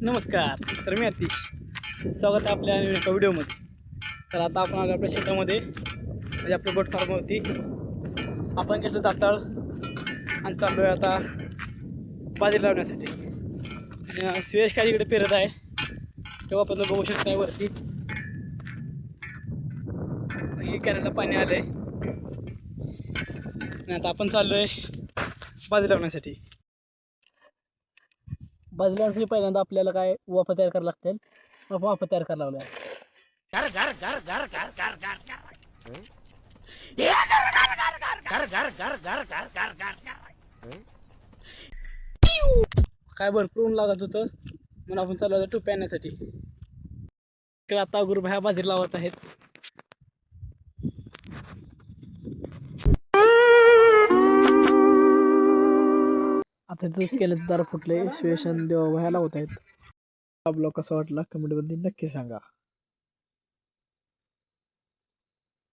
नमस्कार. तर मी अतिश स्वागत आहे आपल्या एका व्हिडिओमध्ये. तर आता आपण आलो आपल्या शेतामध्ये, म्हणजे आपल्या गोट फार्मवरती. आपण घेतलं दाताळ आणि चाललो आहे आता बाजरी लावण्यासाठी. सुयश काही इकडे पेरत आहे, तेव्हा आपण बघू शकता वरती कॅरेटला पाणी आलं आहे. आणि आता आपण चाललो आहे बाजरी लावण्यासाठी. बाजरी लावण्यासाठी पहिल्यांदा आपल्याला काय वाफा तयार करायला लागतील. वाफा तयार करायला लागल्या. काय भरपूर ऊन लागत होतं म्हणून आपण चालू होतं टोप्या आणण्यासाठी. इकडे आता गुरुभाया बाजरी लावत आहेत. आता इथं केल्याचं दार फुटले. सुयश आणि देवा लावत आहेत. हा ब्लॉग कसा वाटला कमेंटमध्ये नक्की सांगा.